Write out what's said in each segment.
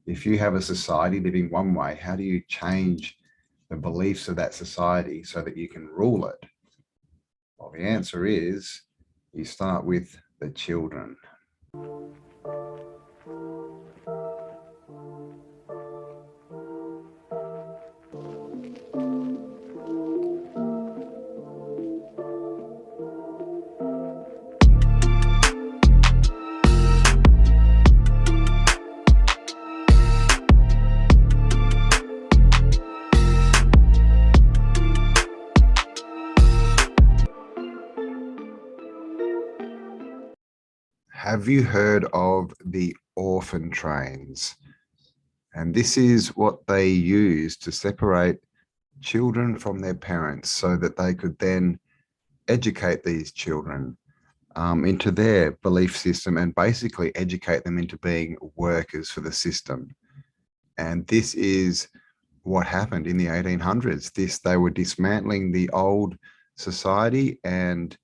if you have a society living one way, how do you change the beliefs of that society so that you can rule it? Well, the answer is you start with the children. Have you heard of the orphan trains? And this is what they use to separate children from their parents so that they could then educate these children into their belief system and basically educate them into being workers for the system. And this is what happened in the 1800s. They were dismantling the old society and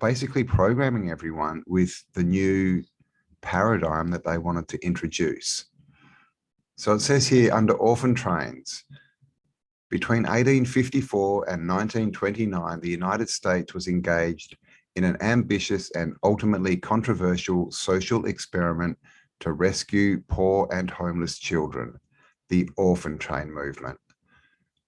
basically programming everyone with the new paradigm that they wanted to introduce. So it says here under orphan trains, between 1854 and 1929, the United States was engaged in an ambitious and ultimately controversial social experiment to rescue poor and homeless children, the orphan train movement.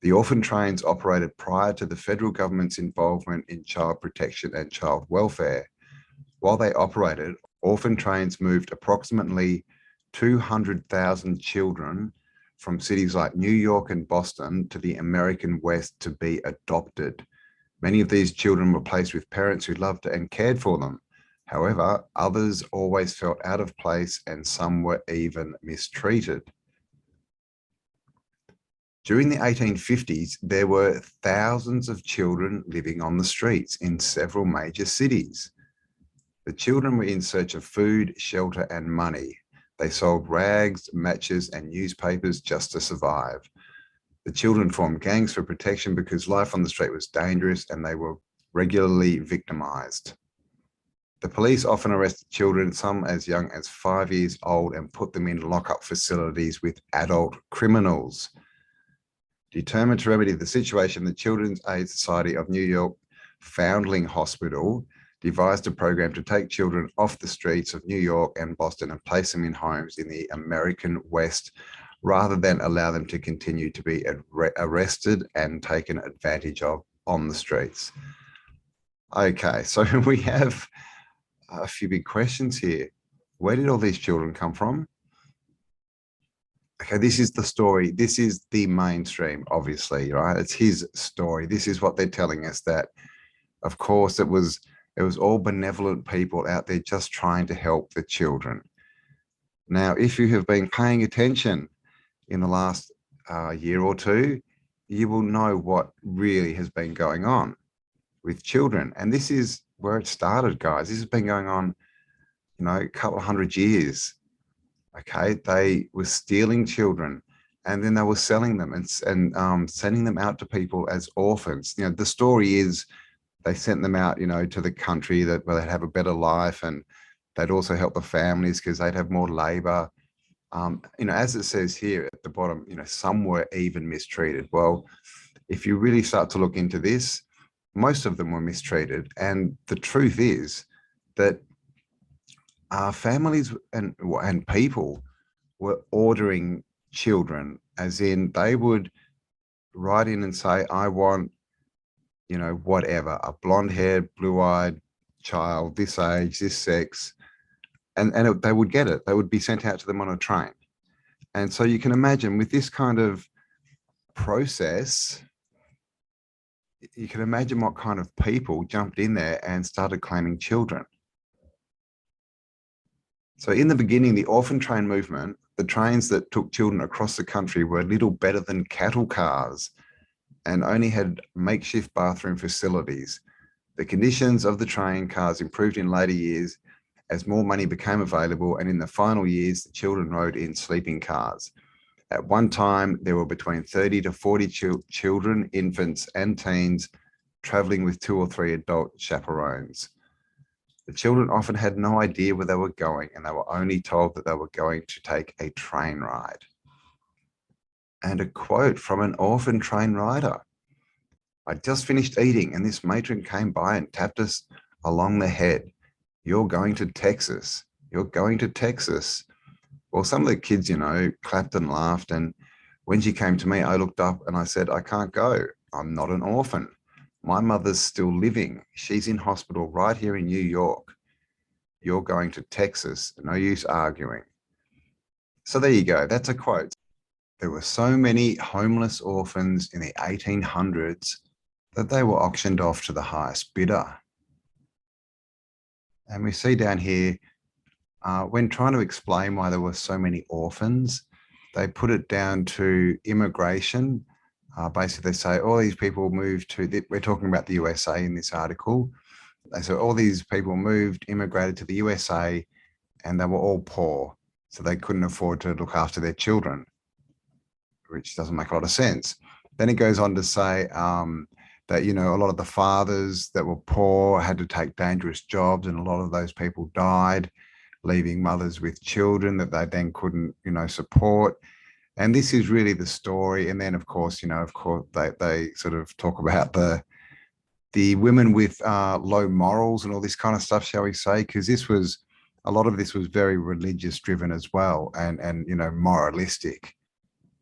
The orphan trains operated prior to the federal government's involvement in child protection and child welfare. While they operated, orphan trains moved approximately 200,000 children from cities like New York and Boston to the American West to be adopted. Many of these children were placed with parents who loved and cared for them. However, others always felt out of place and some were even mistreated. During the 1850s, there were thousands of children living on the streets in several major cities. The children were in search of food, shelter, and money. They sold rags, matches, and newspapers just to survive. The children formed gangs for protection because life on the street was dangerous and they were regularly victimized. The police often arrested children, some as young as 5 years old, and put them in lockup facilities with adult criminals. Determined to remedy the situation, the Children's Aid Society of New York Foundling Hospital devised a program to take children off the streets of New York and Boston and place them in homes in the American West, rather than allow them to continue to be arrested and taken advantage of on the streets. Okay, so we have a few big questions here. Where did all these children come from? Okay, this is the story. This is the mainstream, obviously, right? It's his story. This is what they're telling us, that, of course, it was all benevolent people out there just trying to help the children. Now, if you have been paying attention in the last year or two, you will know what really has been going on with children. And this is where it started, guys. This has been going on, a couple of 100 years. Okay, they were stealing children and then they were selling them and sending them out to people as orphans. The story is they sent them out, to the country where they'd have a better life, and they'd also help the families because they'd have more labor. As it says here at the bottom, some were even mistreated. Well, if you really start to look into this, most of them were mistreated. And the truth is that families and people were ordering children, as in they would write in and say, I want, whatever, a blonde-haired, blue-eyed child, this age, this sex, and they would get it. They would be sent out to them on a train. And so you can imagine with this kind of process, you can imagine what kind of people jumped in there and started claiming children. So in the beginning, the orphan train movement, the trains that took children across the country were little better than cattle cars and only had makeshift bathroom facilities. The conditions of the train cars improved in later years as more money became available, and in the final years, the children rode in sleeping cars. At one time, there were between 30 to 40 children, infants, and teens traveling with 2 or 3 adult chaperones. The children often had no idea where they were going, and they were only told that they were going to take a train ride. And a quote from an orphan train rider. I just finished eating, and this matron came by and tapped us along the head. You're going to Texas. You're going to Texas. Well, some of the kids, clapped and laughed. And when she came to me, I looked up and I said, I can't go. I'm not an orphan. My mother's still living. She's in hospital right here in New York. You're going to Texas. No use arguing. So there you go. That's a quote. There were so many homeless orphans in the 1800s that they were auctioned off to the highest bidder. And we see down here, when trying to explain why there were so many orphans, they put it down to immigration. Basically, they say all these people moved to, we're talking about the USA in this article. They said all these people immigrated to the USA, and they were all poor. So they couldn't afford to look after their children, which doesn't make a lot of sense. Then it goes on to say that, a lot of the fathers that were poor had to take dangerous jobs, and a lot of those people died, leaving mothers with children that they then couldn't, support. And this is really the story. And then, of course, they sort of talk about the women with low morals and all this kind of stuff, shall we say, because a lot of this was very religious driven as well, and moralistic.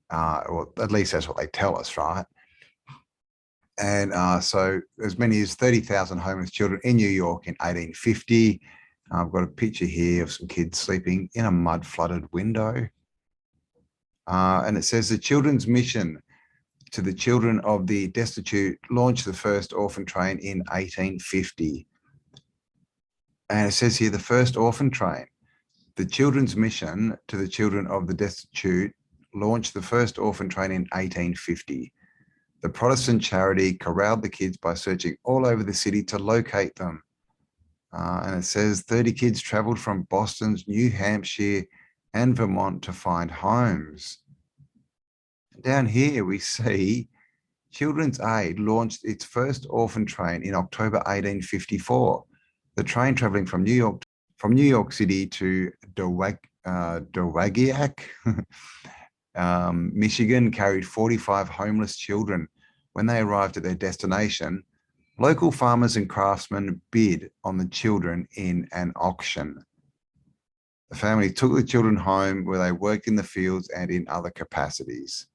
Or at least that's what they tell us, right? And so as many as 30,000 homeless children in New York in 1850. I've got a picture here of some kids sleeping in a mud-flooded window. And it says the children's mission to the children of the destitute launched the first orphan train in 1850. And it says here the first orphan train. The children's mission to the children of the destitute launched the first orphan train in 1850. The Protestant charity corralled the kids by searching all over the city to locate them. And it says 30 kids traveled from Boston's New Hampshire and Vermont to find homes. Down here we see Children's Aid launched its first orphan train in October 1854. The train traveling from New York City to Dowagiac, Michigan, carried 45 homeless children. When they arrived at their destination, local farmers and craftsmen bid on the children in an auction. The family took the children home, where they worked in the fields and in other capacities.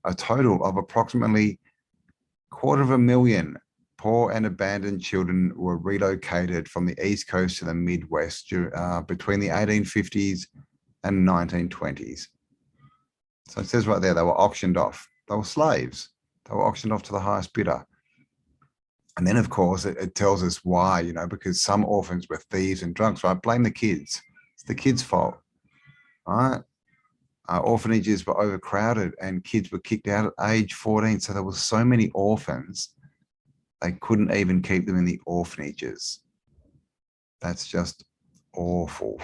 A total of approximately 250,000 poor and abandoned children were relocated from the East Coast to the Midwest between the 1850s and 1920s. So it says right there, they were auctioned off. They were slaves. They were auctioned off to the highest bidder. And then, of course, it tells us why, because some orphans were thieves and drunks, right? Blame the kids. It's the kids' fault, right? Orphanages were overcrowded and kids were kicked out at age 14. So there were so many orphans, they couldn't even keep them in the orphanages. That's just awful.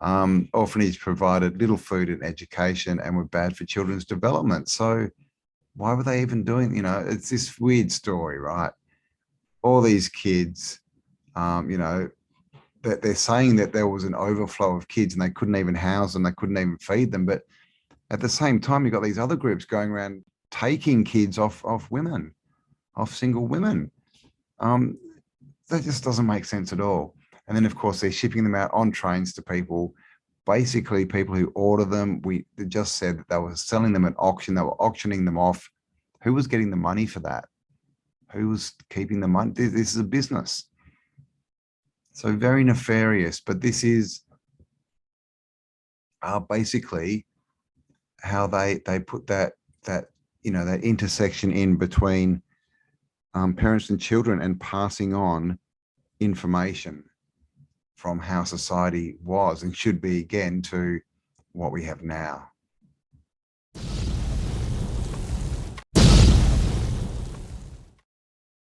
Orphanage provided little food and education and were bad for children's development. So why were they even doing, it's this weird story, right? All these kids, that they're saying that there was an overflow of kids and they couldn't even house them, they couldn't even feed them. But at the same time, you've got these other groups going around taking kids off women, off single women. That just doesn't make sense at all. And then, of course, they're shipping them out on trains to people, basically people who order them. They just said that they were selling them at auction. They were auctioning them off. Who was getting the money for that? Who was keeping the money? This is a business. So very nefarious, but this is basically how they put that intersection in between parents and children, and passing on information from how society was and should be, again, to what we have now.